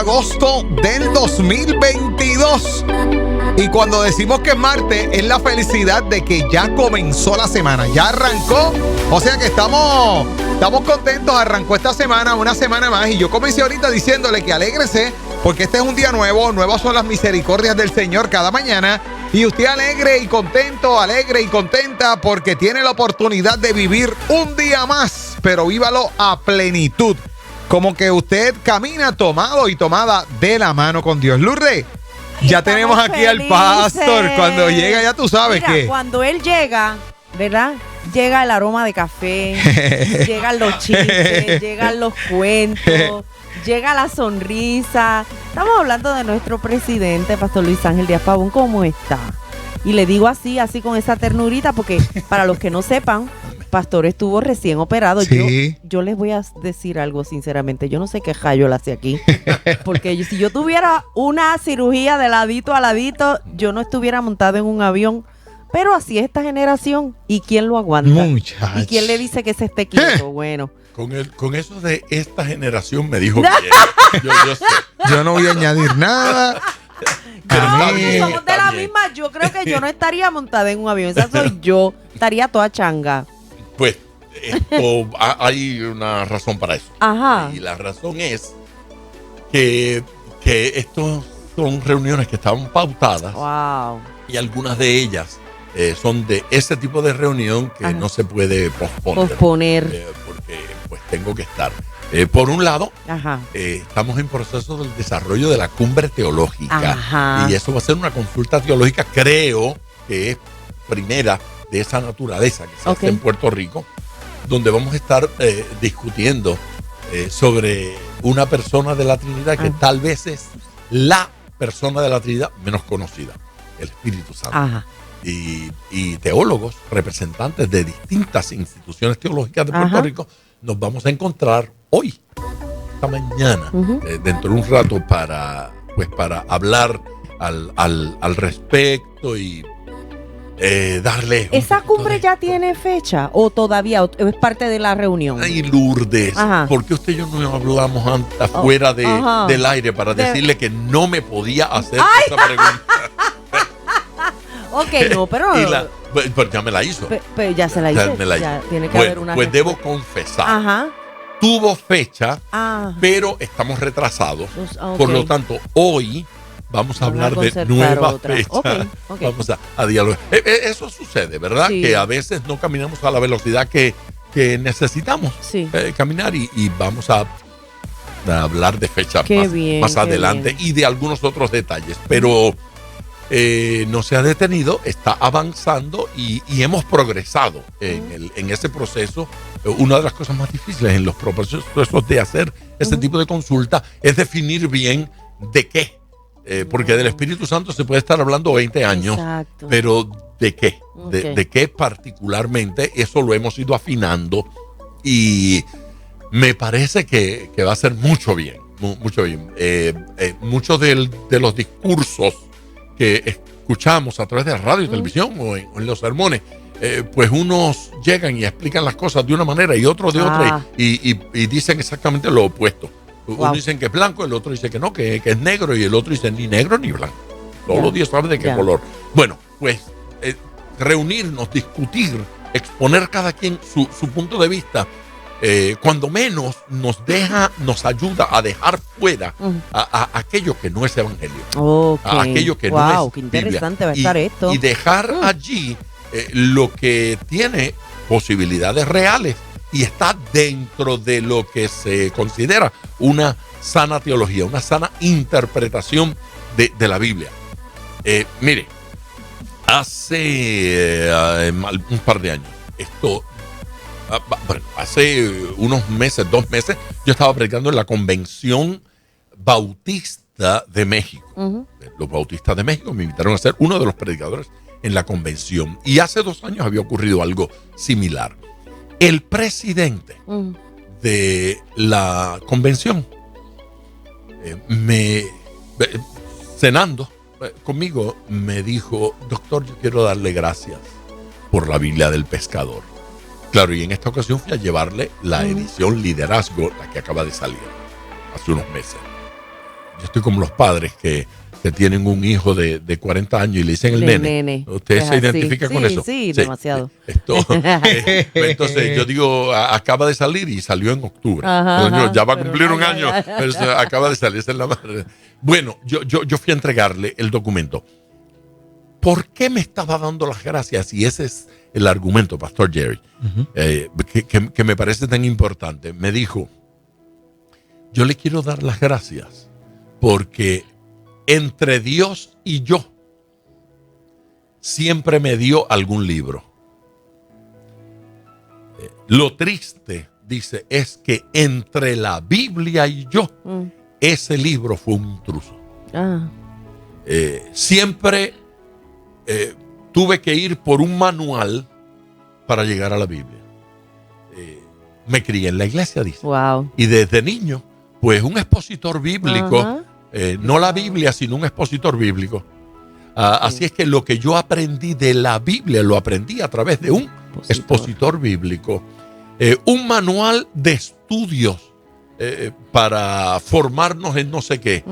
agosto del 2022. Y cuando decimos que es martes, es la felicidad de que ya comenzó la semana, ya arrancó. O sea que estamos contentos, arrancó esta semana, una semana más. Y yo comencé ahorita diciéndole que alégrese, porque este es un día nuevo, nuevas son las misericordias del Señor cada mañana. Y usted alegre y contenta, porque tiene la oportunidad de vivir un día más, pero vívalo a plenitud. Como que usted camina tomado y tomada de la mano con Dios. Lourdes, ya tenemos aquí felices. Al pastor. Cuando llega, ya tú sabes. Mira, que cuando él llega, ¿verdad? Llega el aroma de café, llegan los chistes, llegan los cuentos, llega la sonrisa. Estamos hablando de nuestro presidente, Pastor Luis Ángel Díaz Pavón. ¿Cómo está? Y le digo así con esa ternurita, porque para los que no sepan, Pastor estuvo recién operado. Sí. Yo les voy a decir algo sinceramente. Yo no sé qué rayo le hace aquí. Porque si yo tuviera una cirugía de ladito a ladito, yo no estuviera montado en un avión. Pero así es esta generación. ¿Y quién lo aguanta? Muchacho. ¿Y quién le dice que se esté quieto? Bueno. Con eso de esta generación me dijo que yo sé. Yo no voy a añadir nada. No, bien, somos de está la bien. misma. Yo creo que yo no estaría montada en un avión. Esa soy yo. Estaría toda changa. Pues hay una razón para eso. Ajá. Y la razón es que estos son reuniones que estaban pautadas. Wow. Y algunas de ellas son de ese tipo de reunión que Ajá. no se puede posponer. Porque pues tengo que estar. Por un lado, Ajá. estamos en proceso del desarrollo de la cumbre teológica. Ajá. Y eso va a ser una consulta teológica, creo que es primera de esa naturaleza que se hace en Puerto Rico, donde vamos a estar discutiendo sobre una persona de la Trinidad que tal vez es la persona de la Trinidad menos conocida, el Espíritu Santo. Ajá. Y teólogos, representantes de distintas instituciones teológicas de Puerto Rico, nos vamos a encontrar hoy, esta mañana, dentro de un rato, para hablar al respecto y darle... ¿Esa cumbre ya tiene fecha o todavía es parte de la reunión? Ay, Lourdes, Ajá. ¿por qué usted y yo no hablamos antes afuera del aire para decirle que no me podía hacer esa pregunta? Ok, no, pero... Pero ya me la hizo. Pero ya se la hizo. Ya tiene que haber una pues respuesta. debo confesar. Ajá. Tuvo fecha, Ah. pero estamos retrasados. Ok. Por lo tanto, hoy vamos a hablar de concertar nueva otra. fecha. Ok. Vamos a dialogar. Eso sucede, ¿verdad? Sí. Que a veces no caminamos a la velocidad que necesitamos caminar y vamos a hablar de fechas más adelante y de algunos otros detalles. Pero no se ha detenido, está avanzando y hemos progresado en ese proceso. Una de las cosas más difíciles en los procesos de hacer este tipo de consulta es definir bien de qué. Porque del Espíritu Santo se puede estar hablando 20 años, Exacto. pero ¿de qué? De qué particularmente, eso lo hemos ido afinando y me parece que va a ser mucho bien, mucho bien. Muchos de los discursos que escuchamos a través de radio y televisión o en los sermones, pues unos llegan y explican las cosas de una manera y otros de otra y dicen exactamente lo opuesto. Uno dicen que es blanco, el otro dice que no, que es negro y el otro dice ni negro ni blanco. Todos los días saben de qué color. Bueno, pues reunirnos, discutir, exponer cada quien su punto de vista, cuando menos nos ayuda a dejar fuera a aquello que no es evangelio, a aquello que no es qué Biblia, interesante va a estar esto. y dejar allí lo que tiene posibilidades reales y está dentro de lo que se considera una sana teología, una sana interpretación de la Biblia. Mire, hace un par de años, hace unos meses, 2 meses, yo estaba predicando en la Convención Bautista de México. Los Bautistas de México me invitaron a ser uno de los predicadores en la convención. Y hace 2 años había ocurrido algo similar. El presidente de la convención, cenando conmigo, me dijo: doctor, yo quiero darle gracias por la Biblia del Pescador. Claro, y en esta ocasión fui a llevarle la edición Liderazgo, la que acaba de salir hace unos meses. yo estoy como los padres que tienen un hijo de 40 años y le dicen el nene. ¿Usted se identifica con eso? Sí, demasiado. Entonces yo digo, acaba de salir y salió en octubre. Ya va a cumplir un año, pero acaba de salir. Esa es la madre. Bueno, yo fui a entregarle el documento. ¿Por qué me estaba dando las gracias? Y ese es el argumento, Pastor Jerry, que me parece tan importante. Me dijo, yo le quiero dar las gracias porque entre Dios y yo siempre me dio algún libro. Lo triste, dice, es que entre la Biblia y yo, ese libro fue un intruso. Siempre tuve que ir por un manual para llegar a la Biblia. Me crié en la iglesia, dice. Wow. Y desde niño, pues un expositor bíblico, no la Biblia, sino un expositor bíblico. Así es que lo que yo aprendí de la Biblia, lo aprendí a través de un expositor bíblico. Un manual de estudios para formarnos en no sé qué.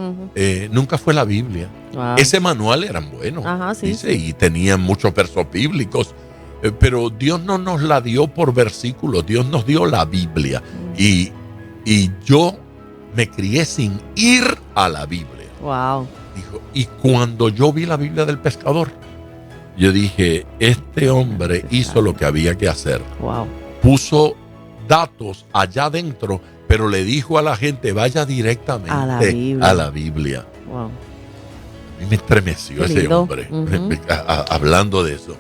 Nunca fue la Biblia. Wow. Ese manual eran buenos, dice, y tenían muchos versos bíblicos. Pero Dios no nos la dio por versículos, Dios nos dio la Biblia. Y yo me crié sin ir a la Biblia. Wow. Dijo, y cuando yo vi la Biblia del pescador, yo dije, este hombre hizo lo que había que hacer. Wow. Puso datos allá adentro, pero le dijo a la gente, vaya directamente a la Biblia. Wow. A mí me estremeció ese hombre, hablando de eso.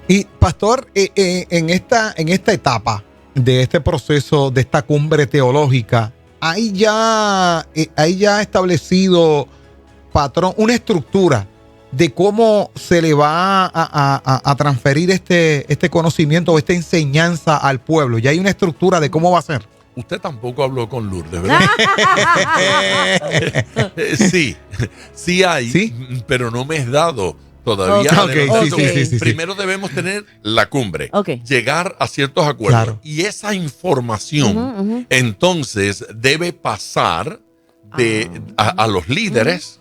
Y pastor, en esta etapa de este proceso, de esta cumbre teológica, hay ya establecido, patrón, una estructura de cómo se le va a transferir este conocimiento o esta enseñanza al pueblo. Ya hay una estructura de cómo va a ser. Usted tampoco habló con Lourdes, ¿verdad? Sí hay, ¿sí? Pero no me es dado todavía. Primero debemos tener la cumbre, llegar a ciertos acuerdos. Claro. Y esa información entonces debe pasar a los líderes,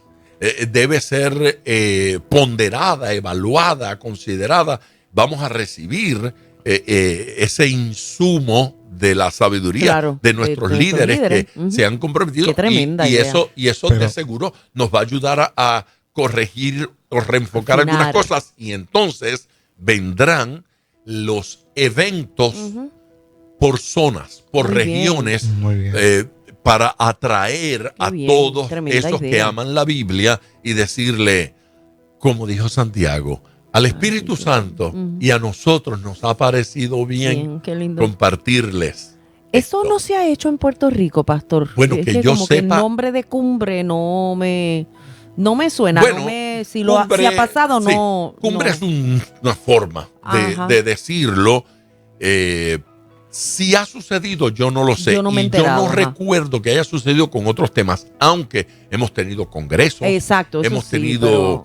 debe ser ponderada, evaluada, considerada. Vamos a recibir ese insumo de la sabiduría de nuestros líderes que se han comprometido. Qué tremenda idea. Y eso de seguro nos va a ayudar a corregir o reenfocar algunas cosas, y entonces vendrán los eventos por zonas, por regiones, para atraer a todos esos que aman la Biblia y decirle, como dijo Santiago, al Espíritu Santo y a nosotros nos ha parecido bien compartirles. Eso no se ha hecho en Puerto Rico, pastor. Bueno, que yo sepa, que el nombre de cumbre no me suena. Bueno, si ha pasado, sí, no. Cumbre es una forma de decirlo. Si ha sucedido, yo no lo sé. Yo no recuerdo que haya sucedido con otros temas, aunque hemos tenido congresos. Exacto. Hemos tenido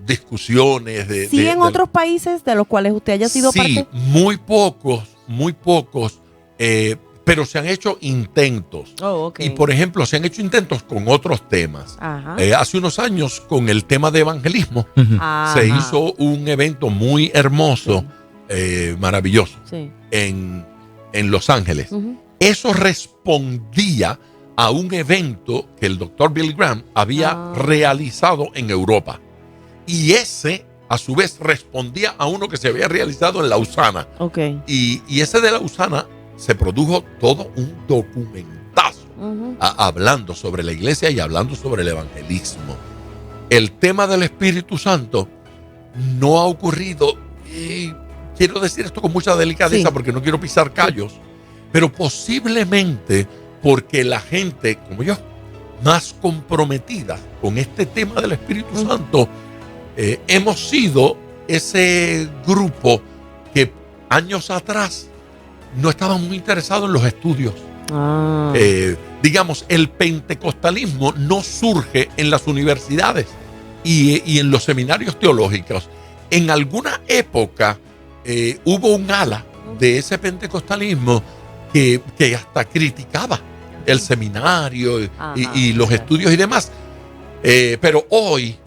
discusiones. En otros países de los cuales usted haya sido parte. Sí, muy pocos. Pero se han hecho intentos. Y, por ejemplo, se han hecho intentos con otros temas. Hace unos años, con el tema de evangelismo, se hizo un evento muy hermoso, maravilloso, en Los Ángeles. Eso respondía a un evento que el doctor Billy Graham había realizado en Europa. Y ese, a su vez, respondía a uno que se había realizado en Lausana. Y ese de Lausana se produjo todo un documentazo hablando sobre la iglesia y hablando sobre el evangelismo. El tema del Espíritu Santo no ha ocurrido, y quiero decir esto con mucha delicadeza porque no quiero pisar callos, pero posiblemente porque la gente, como yo, más comprometida con este tema del Espíritu Santo, hemos sido ese grupo que años atrás no estaban muy interesados en los estudios. Digamos, el pentecostalismo no surge en las universidades y en los seminarios teológicos. En alguna época hubo un ala de ese pentecostalismo que hasta criticaba el seminario y los estudios y demás. Pero hoy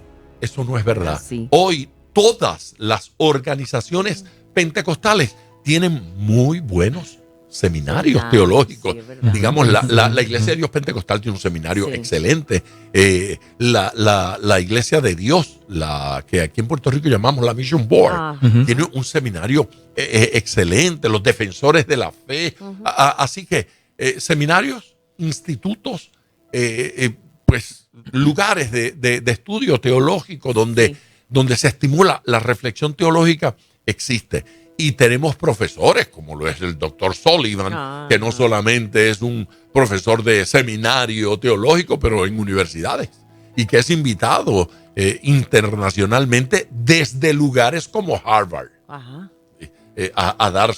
eso no es verdad. Sí. Hoy todas las organizaciones pentecostales tienen muy buenos seminarios teológicos. Sí, digamos, la Iglesia de Dios Pentecostal tiene un seminario excelente. La Iglesia de Dios, la que aquí en Puerto Rico llamamos la Mission Board, tiene un seminario excelente. Los defensores de la fe. Así que seminarios, institutos, pues lugares de estudio teológico donde se estimula la reflexión teológica existe. Y tenemos profesores, como lo es el doctor Sullivan, que no solamente es un profesor de seminario teológico, pero en universidades, y que es invitado internacionalmente desde lugares como Harvard a dar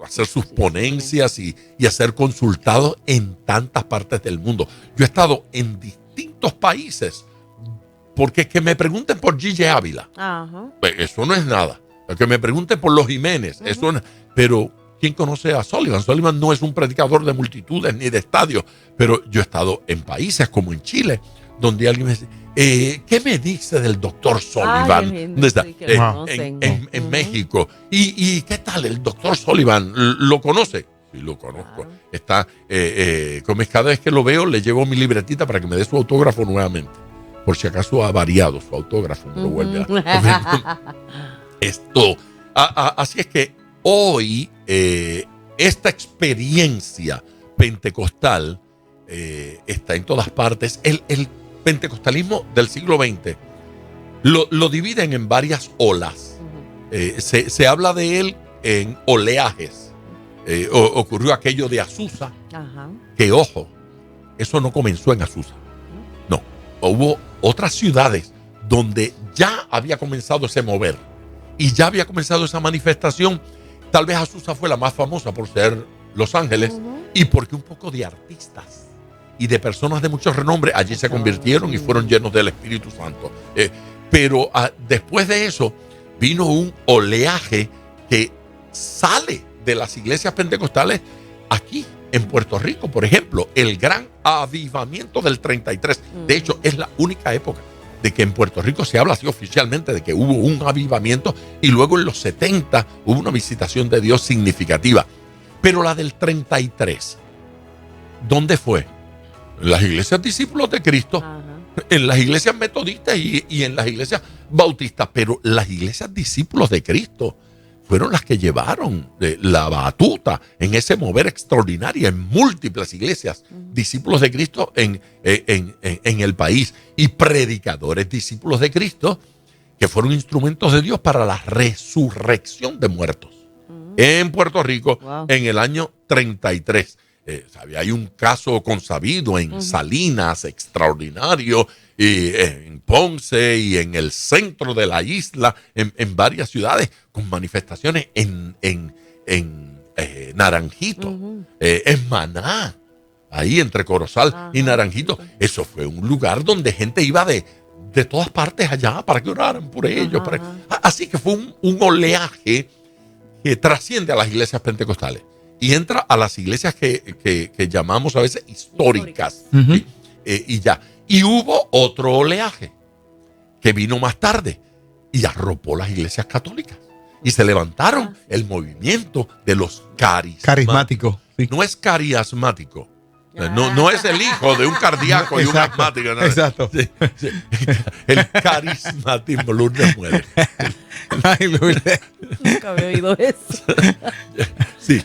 hacer sus ponencias y a ser consultado en tantas partes del mundo. Yo he estado en distintos países, porque que me pregunten por Gigi Ávila, eso no es nada. Que me pregunten por los Jiménez, eso no, pero ¿quién conoce a Sullivan? Sullivan no es un predicador de multitudes ni de estadios, pero yo he estado en países como en Chile, donde alguien me dice, ¿qué me dice del doctor Sullivan? ¿Dónde está? En México. ¿Y qué tal el doctor Sullivan? ¿Lo conoce? Sí, lo conozco. Está, cada vez que lo veo, le llevo mi libretita para que me dé su autógrafo nuevamente. Por si acaso ha variado su autógrafo, me lo vuelve a... Así es que hoy esta experiencia pentecostal está en todas partes. El pentecostalismo del siglo XX lo dividen en varias olas. Se habla de él en oleajes. Ocurrió aquello de Azusa, que ojo, eso no comenzó en Azusa. No, hubo otras ciudades donde ya había comenzado ese mover. Y ya había comenzado esa manifestación. Tal vez Azusa fue la más famosa por ser Los Ángeles y porque un poco de artistas y de personas de mucho renombre allí se convirtieron y fueron llenos del Espíritu Santo. Pero después de eso vino un oleaje que sale de las iglesias pentecostales aquí en Puerto Rico. Por ejemplo, el gran avivamiento del 33. De hecho, es la única época de que en Puerto Rico se habla así oficialmente de que hubo un avivamiento, y luego en los 70 hubo una visitación de Dios significativa. Pero la del 33, ¿dónde fue? En las iglesias discípulos de Cristo, en las iglesias metodistas y en las iglesias bautistas. Pero las iglesias discípulos de Cristo fueron las que llevaron la batuta en ese mover extraordinario en múltiples iglesias, discípulos de Cristo en el país, y predicadores discípulos de Cristo que fueron instrumentos de Dios para la resurrección de muertos en Puerto Rico en el año 33. Hay un caso consabido en Salinas, extraordinario, y en Ponce y en el centro de la isla, en varias ciudades, con manifestaciones en Naranjito, en Maná, ahí entre Corozal y Naranjito. Eso fue un lugar donde gente iba de todas partes allá para que oraran por ellos. Así que fue un oleaje que trasciende a las iglesias pentecostales y entra a las iglesias que llamamos a veces históricas. ¿Sí? Y ya. Y hubo otro oleaje que vino más tarde y arropó las iglesias católicas. Y se levantaron el movimiento de los carismáticos. Sí. No es carismático. No es el hijo de un cardíaco y un asmático. No. Exacto. Sí. El carismatismo, Lourdes muere. Ay, Lourdes. Nunca había oído eso. Sí.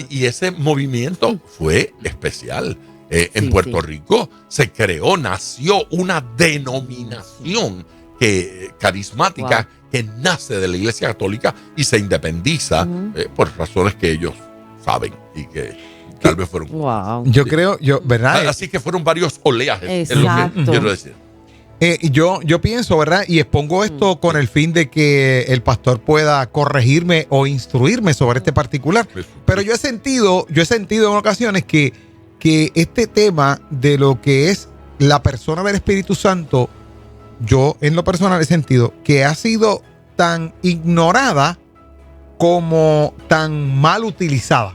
Y ese movimiento fue especial. En Puerto Rico se nació una denominación carismática que nace de la Iglesia Católica y se independiza por razones que ellos saben y que tal vez fueron. Yo creo, ¿verdad? Así que fueron varios oleajes, exacto, es lo que quiero decir. Yo pienso, ¿verdad? Y expongo esto con el fin de que el pastor pueda corregirme o instruirme sobre este particular. Pero yo he sentido en ocasiones que este tema de lo que es la persona del Espíritu Santo, yo en lo personal he sentido que ha sido tan ignorada como tan mal utilizada.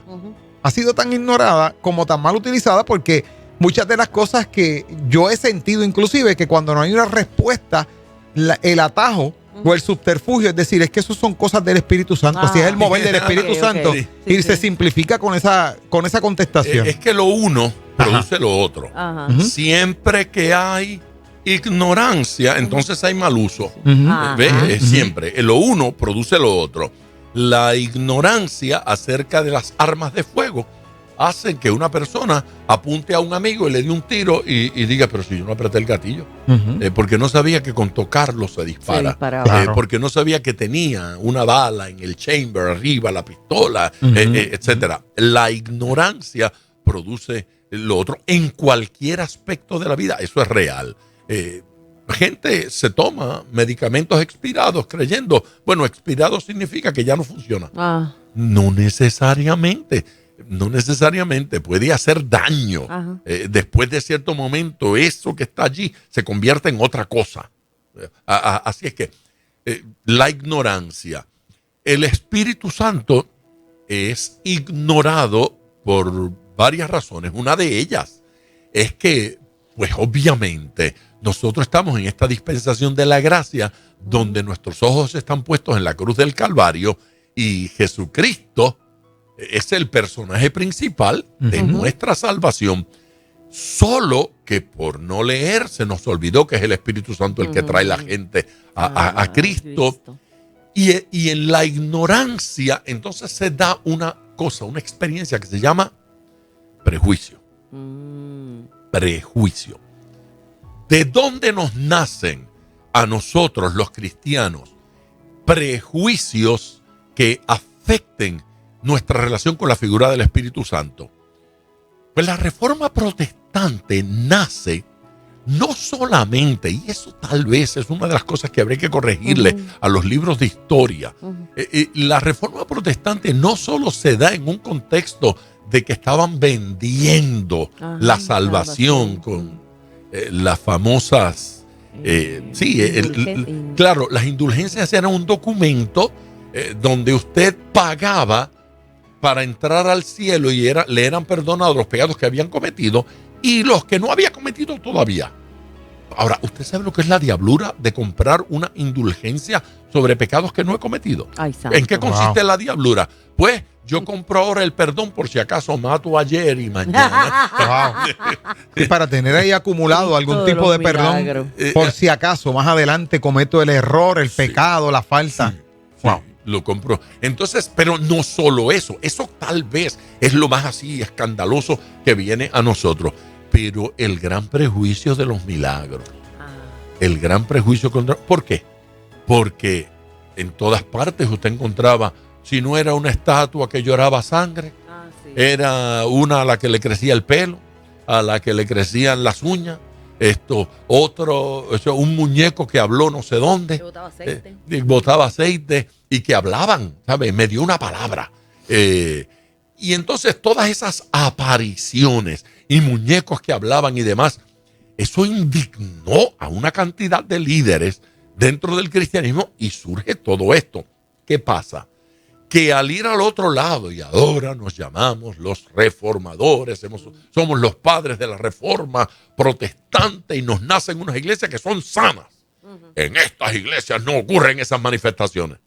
ha sido tan ignorada como tan mal utilizada, porque muchas de las cosas que yo he sentido, inclusive, que cuando no hay una respuesta, el atajo o el subterfugio, es decir, es que eso son cosas del Espíritu Santo, así es el mover del Espíritu Santo, Sí. y se simplifica con esa contestación. Es que lo uno produce lo otro. Ajá. Siempre que hay ignorancia, entonces hay mal uso. Ah. ¿Ve? Siempre. Lo uno produce lo otro. La ignorancia acerca de las armas de fuego hace que una persona apunte a un amigo y le dé un tiro y diga, pero si yo no apreté el gatillo, porque no sabía que con tocarlo se dispara, Claro. porque no sabía que tenía una bala en el chamber arriba, la pistola, etcétera. La ignorancia produce lo otro en cualquier aspecto de la vida. Eso es real. Gente se toma medicamentos expirados creyendo, bueno, expirado significa que ya no funciona. No necesariamente. No necesariamente, puede hacer daño. Después de cierto momento, eso que está allí se convierte en otra cosa. Así es que la ignorancia. El Espíritu Santo es ignorado por varias razones. Una de ellas es que, pues obviamente, nosotros estamos en esta dispensación de la gracia donde nuestros ojos están puestos en la cruz del Calvario y Jesucristo es el personaje principal de nuestra salvación, solo que por no leer se nos olvidó que es el Espíritu Santo el que trae la gente a Cristo. Y en la ignorancia entonces se da una cosa, una experiencia que se llama prejuicio. Prejuicio. ¿De dónde nos nacen a nosotros los cristianos prejuicios que afecten nuestra relación con la figura del Espíritu Santo? Pues la Reforma Protestante nace no solamente, y eso tal vez es una de las cosas que habría que corregirle a los libros de historia, la Reforma Protestante no solo se da en un contexto de que estaban vendiendo la salvación con las famosas, claro, las indulgencias eran un documento donde usted pagaba para entrar al cielo y le eran perdonados los pecados que habían cometido y los que no había cometido todavía. Ahora, ¿usted sabe lo que es la diablura de comprar una indulgencia sobre pecados que no he cometido? ¿En qué consiste la diablura? Pues yo compro ahora el perdón por si acaso mato ayer y mañana. Y para tener ahí acumulado algún tipo de perdón, por si acaso más adelante cometo el error, el pecado, la falta. Lo compro. Entonces, pero no solo eso tal vez es lo más así escandaloso que viene a nosotros, pero el gran prejuicio de los milagros. El gran prejuicio contra... ¿Por qué? Porque en todas partes usted encontraba, si no era una estatua que lloraba sangre, era una a la que le crecía el pelo, a la que le crecían las uñas, un muñeco que habló no sé dónde, botaba aceite y que hablaban, ¿sabes? Me dio una palabra. Y entonces todas esas apariciones y muñecos que hablaban y demás, eso indignó a una cantidad de líderes dentro del cristianismo y surge todo esto. ¿Qué pasa? Que al ir al otro lado, y ahora nos llamamos los reformadores, somos los padres de la reforma protestante y nos nacen unas iglesias que son sanas. En estas iglesias no ocurren esas manifestaciones.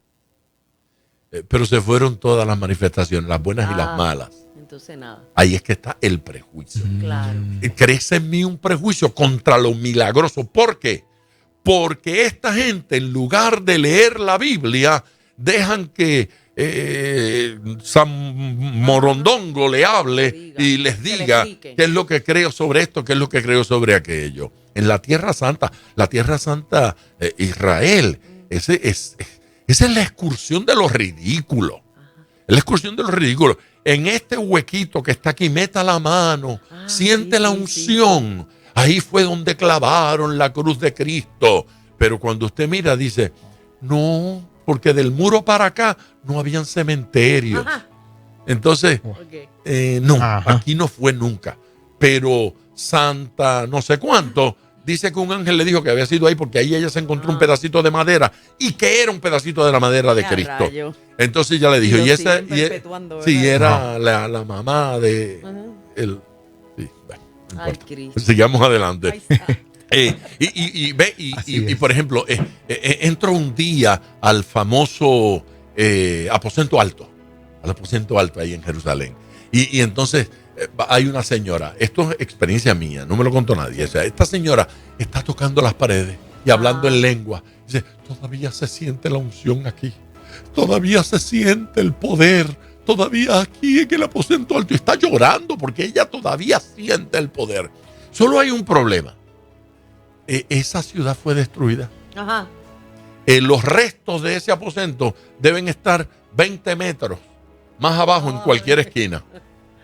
Pero se fueron todas las manifestaciones, las buenas y las malas. Entonces nada. Ahí es que está el prejuicio. Claro. Crece en mí un prejuicio contra lo milagroso. ¿Por qué? Porque esta gente, en lugar de leer la Biblia, dejan que San Morondongo le hable y les diga qué es lo que creo sobre esto, qué es lo que creo sobre aquello. En la Tierra Santa, Israel, esa es la excursión de lo ridículo. Es la excursión de lo ridículo. En este huequito que está aquí, meta la mano, siente la unción. Ahí fue donde clavaron la cruz de Cristo. Pero cuando usted mira, dice, no, porque del muro para acá no habían cementerios. Entonces, no, aquí no fue nunca. Pero Santa no sé cuánto dice que un ángel le dijo que había sido ahí porque ahí ella se encontró un pedacito de madera y que era un pedacito de la madera de Cristo. Rayo. Entonces ella le dijo, y esa sí, era la mamá de el. Sí, bueno, no Ay, importa. Cristo. Sigamos adelante. Ay, Y por ejemplo, entro un día al famoso aposento alto, ahí en Jerusalén. Y entonces hay una señora, esto es experiencia mía, no me lo contó nadie. O sea, esta señora está tocando las paredes y hablando en lengua. Dice, todavía se siente la unción aquí, todavía se siente el poder, todavía aquí en el aposento alto. Y está llorando porque ella todavía siente el poder. Solo hay un problema. Esa ciudad fue destruida. Ajá. Los restos de ese aposento deben estar 20 metros más abajo en cualquier esquina,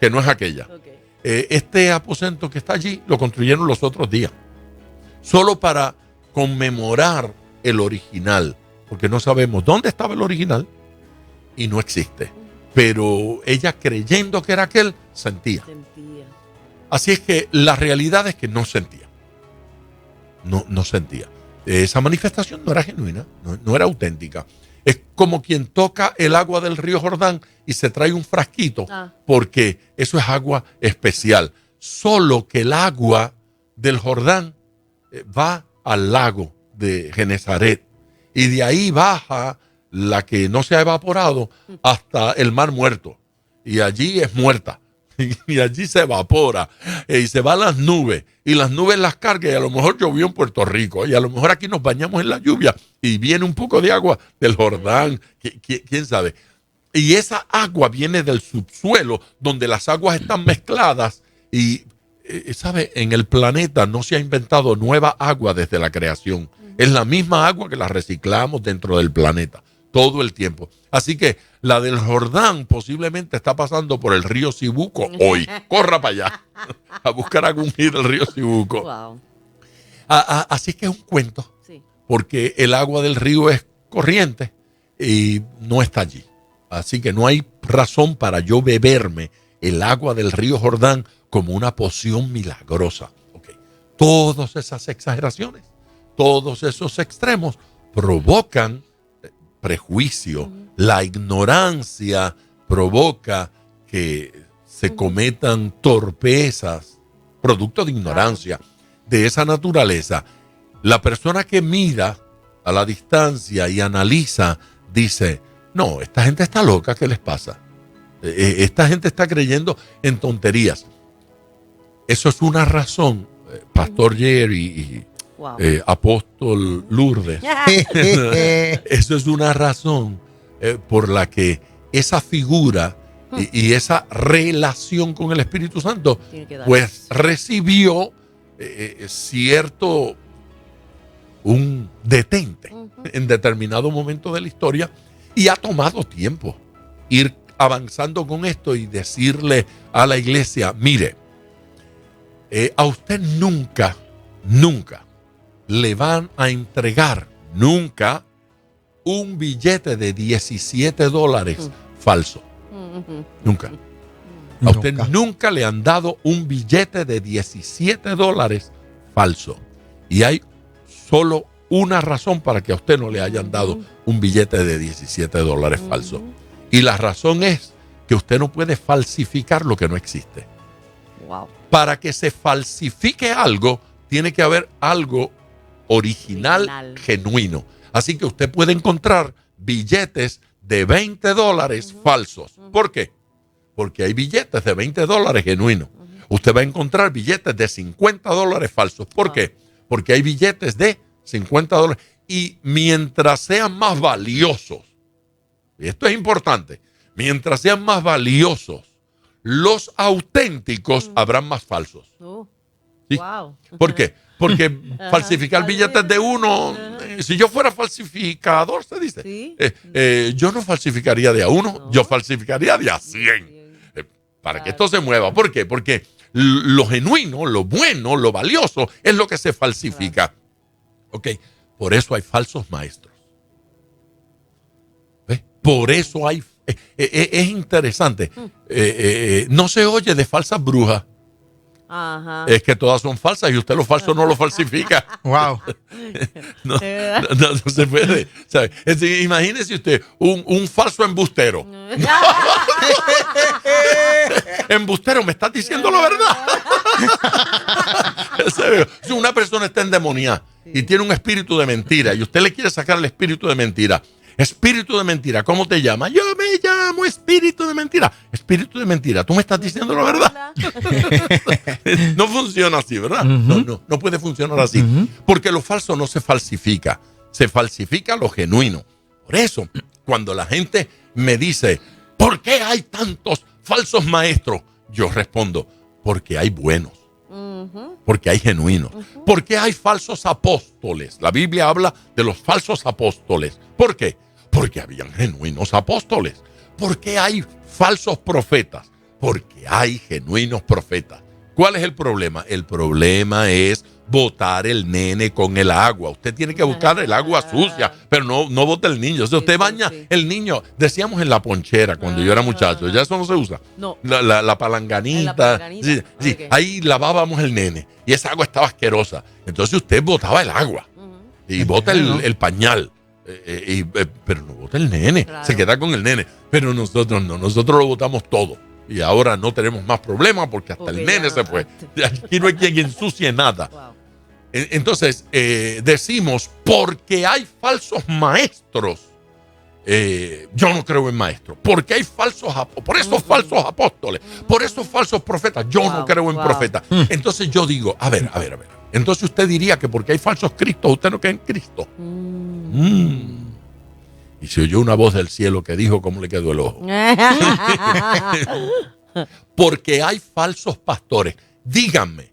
que no es aquella. Okay. Este aposento que está allí lo construyeron los otros días, solo para conmemorar el original, porque no sabemos dónde estaba el original y no existe. Pero ella, creyendo que era aquel, sentía. Así es que la realidad es que no sentía. No sentía. Esa manifestación no era genuina, no era auténtica. Es como quien toca el agua del río Jordán y se trae un frasquito, porque eso es agua especial. Solo que el agua del Jordán va al lago de Genesaret y de ahí baja la que no se ha evaporado hasta el Mar Muerto, y allí es muerta. Y allí se evapora y se va a las nubes, y las nubes las carga, y a lo mejor llovió en Puerto Rico, y a lo mejor aquí nos bañamos en la lluvia y viene un poco de agua del Jordán, quién sabe. Y esa agua viene del subsuelo, donde las aguas están mezcladas. Y sabe, en el planeta no se ha inventado nueva agua desde la creación. Es la misma agua que la reciclamos dentro del planeta todo el tiempo. Así que la del Jordán posiblemente está pasando por el río Sibuco hoy. Corra para allá a buscar agua del río Sibuco. Wow. Así que es un cuento, porque el agua del río es corriente y no está allí. Así que no hay razón para yo beberme el agua del río Jordán como una poción milagrosa. Okay. Todas esas exageraciones, todos esos extremos provocan prejuicio. La ignorancia provoca que se cometan torpezas, producto de ignorancia de esa naturaleza. La persona que mira a la distancia y analiza, dice, no, esta gente está loca, ¿qué les pasa? Esta gente está creyendo en tonterías. Eso es una razón, Pastor Jerry y Apóstol Lourdes. Eso es una razón por la que esa figura y esa relación con el Espíritu Santo pues recibió cierto un detente en determinado momento de la historia, y ha tomado tiempo ir avanzando con esto y decirle a la iglesia, mire, a usted nunca le van a entregar nunca un billete de $17 falso. Nunca. A usted nunca le han dado un billete de $17 falso. Y hay solo una razón para que a usted no le hayan dado un billete de $17 falso. Y la razón es que usted no puede falsificar lo que no existe. Wow. Para que se falsifique algo, tiene que haber algo original, genuino. Así que usted puede encontrar billetes de $20 falsos. ¿Por qué? Porque hay billetes de $20 genuinos. Usted va a encontrar billetes de $50 falsos. ¿Por qué? Porque hay billetes de $50. Y mientras sean más valiosos, y esto es importante, mientras sean más valiosos los auténticos, habrán más falsos. ¿Sí? Wow. ¿Por qué? Porque falsificar billetes de uno, si yo fuera falsificador, se dice, ¿Sí? Yo no falsificaría de a uno, yo falsificaría de a 100. Para que esto se mueva. ¿Por qué? Porque lo genuino, lo bueno, lo valioso es lo que se falsifica. Ok, por eso hay falsos maestros. ¿Ves? Por eso hay... es interesante. No se oye de falsas brujas. Ajá. Es que todas son falsas y usted lo falso no lo falsifica. Wow. No se puede. ¿Sabe? Imagínese usted un falso embustero. Embustero, ¿me estás diciendo la verdad? Si una persona está endemoniada y tiene un espíritu de mentira y usted le quiere sacar el espíritu de mentira. Espíritu de mentira, ¿cómo te llamas? Yo me llamo espíritu de mentira. Espíritu de mentira, ¿tú me estás diciendo la verdad? No funciona así, ¿verdad? No puede funcionar así. Porque lo falso no se falsifica. Se falsifica lo genuino. Por eso, cuando la gente me dice, ¿por qué hay tantos falsos maestros? Yo respondo, porque hay buenos. Porque hay genuinos. Porque hay falsos apóstoles. La Biblia habla de los falsos apóstoles. ¿Por qué? Porque habían genuinos apóstoles. ¿Por qué hay falsos profetas? Porque hay genuinos profetas. ¿Cuál es el problema? El problema es botar el nene con el agua. Usted tiene que buscar el agua sucia, pero no bote el niño. O sea, usted baña el niño. Decíamos en la ponchera cuando yo era muchacho. Ya eso no se usa. No. La palanganita. Sí, okay. Ahí lavábamos el nene y esa agua estaba asquerosa. Entonces usted botaba el agua y bota el pañal. Pero no bota el nene. Claro. Se queda con el nene. Pero nosotros no. Nosotros lo botamos todo. Y ahora no tenemos más problemas porque hasta el nene se fue. Aquí no hay quien ensucie nada. Wow. Entonces, decimos, porque hay falsos maestros, yo no creo en maestros. Porque hay por esos falsos apóstoles, por esos falsos profetas, yo no creo en profetas. Entonces yo digo, a ver. Entonces usted diría que porque hay falsos cristos, usted no cree en Cristo. Y se oyó una voz del cielo que dijo cómo le quedó el ojo. Porque hay falsos pastores. Díganme,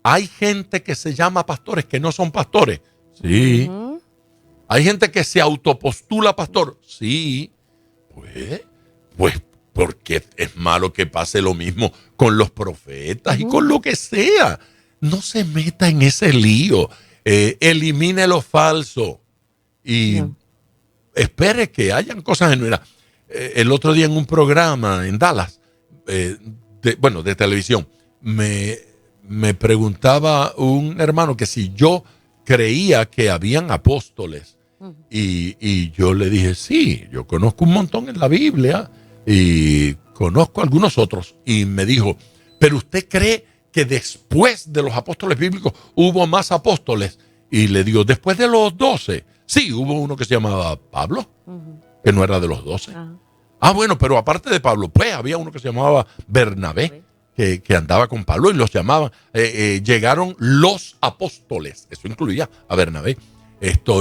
¿hay gente que se llama pastores que no son pastores? Sí. ¿Hay gente que se autopostula pastor? Sí. Pues porque es malo que pase lo mismo con los profetas y con lo que sea. No se meta en ese lío. Elimine lo falso. Y espere que hayan cosas genuinas. El otro día en un programa en Dallas, de televisión, me preguntaba un hermano que si yo creía que habían apóstoles. Y yo le dije, sí, yo conozco un montón en la Biblia y conozco algunos otros. Y me dijo, ¿pero usted cree que después de los apóstoles bíblicos hubo más apóstoles? Y le digo, después de los 12, sí, hubo uno que se llamaba Pablo, que no era de los 12. Bueno, pero aparte de Pablo, pues había uno que se llamaba Bernabé, que andaba con Pablo y los llamaban. Llegaron los apóstoles, eso incluía a Bernabé.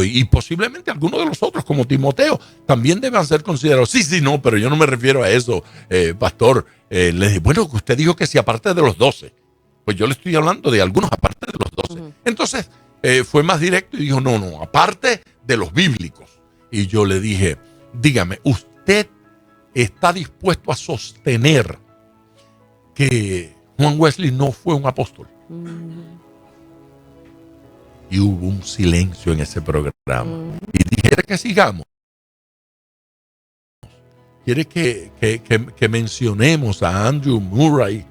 Y posiblemente algunos de los otros, como Timoteo, también deben ser considerados. Sí, no, pero yo no me refiero a eso, pastor. Le dije, bueno, usted dijo que si aparte de los 12. Pues yo le estoy hablando de algunos aparte de los 12. Entonces, fue más directo y dijo, no, aparte de los bíblicos. Y yo le dije, dígame, ¿usted está dispuesto a sostener que Juan Wesley no fue un apóstol? Y hubo un silencio en ese programa. Y dije, ¿quiere que sigamos? ¿Quiere que mencionemos a Andrew Murray?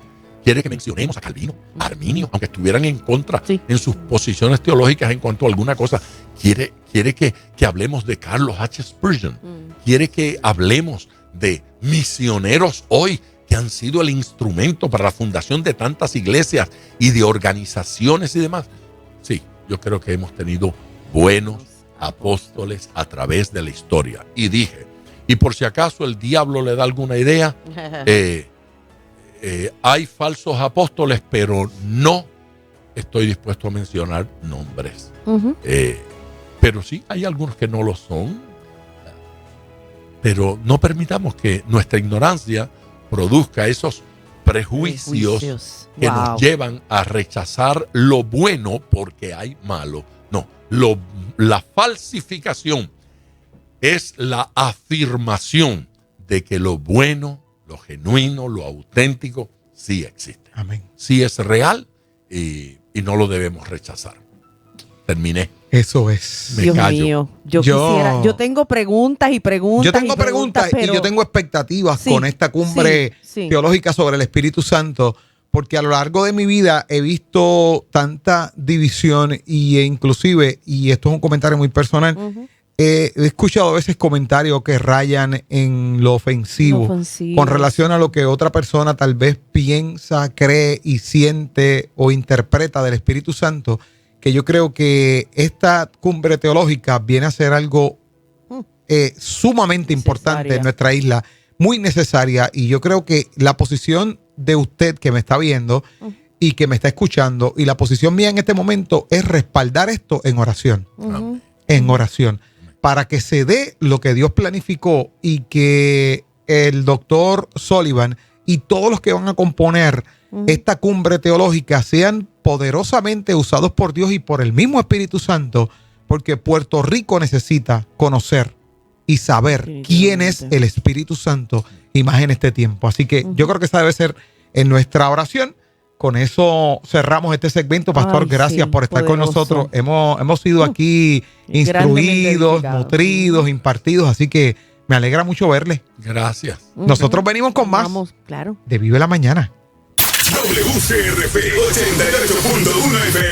¿Quiere que mencionemos a Calvino, a Arminio, aunque estuvieran en contra en sus posiciones teológicas en cuanto a alguna cosa? ¿Quiere que hablemos de Carlos H. Spurgeon? ¿Quiere que hablemos de misioneros hoy que han sido el instrumento para la fundación de tantas iglesias y de organizaciones y demás? Sí, yo creo que hemos tenido buenos apóstoles a través de la historia. Y dije, y por si acaso el diablo le da alguna idea, hay falsos apóstoles, pero no estoy dispuesto a mencionar nombres. Pero sí, hay algunos que no lo son. Pero no permitamos que nuestra ignorancia produzca esos prejuicios que nos llevan a rechazar lo bueno porque hay malo. No, la falsificación es la afirmación de que lo bueno, lo genuino, lo auténtico, sí existe. Amén. Sí es real y no lo debemos rechazar. Terminé. Eso es. Dios mío. Yo tengo preguntas y preguntas. Yo tengo preguntas y yo tengo expectativas con esta cumbre teológica sobre el Espíritu Santo, porque a lo largo de mi vida he visto tanta división y inclusive, y esto es un comentario muy personal, he escuchado a veces comentarios que rayan en lo ofensivo con relación a lo que otra persona tal vez piensa, cree y siente o interpreta del Espíritu Santo, que yo creo que esta cumbre teológica viene a ser algo sumamente importante en nuestra isla, muy necesaria, y yo creo que la posición de usted que me está viendo y que me está escuchando, y la posición mía en este momento es respaldar esto en oración, en oración, para que se dé lo que Dios planificó y que el doctor Sullivan y todos los que van a componer esta cumbre teológica sean poderosamente usados por Dios y por el mismo Espíritu Santo, porque Puerto Rico necesita conocer y saber quién es el Espíritu Santo y más en este tiempo. Así que yo creo que esa debe ser en nuestra oración. Con eso cerramos este segmento. Pastor, gracias por estar con nosotros. Hemos sido aquí instruidos, nutridos, impartidos, así que me alegra mucho verle. Gracias. Nosotros venimos con más de Vive la Mañana. WCRP 88.1 FM.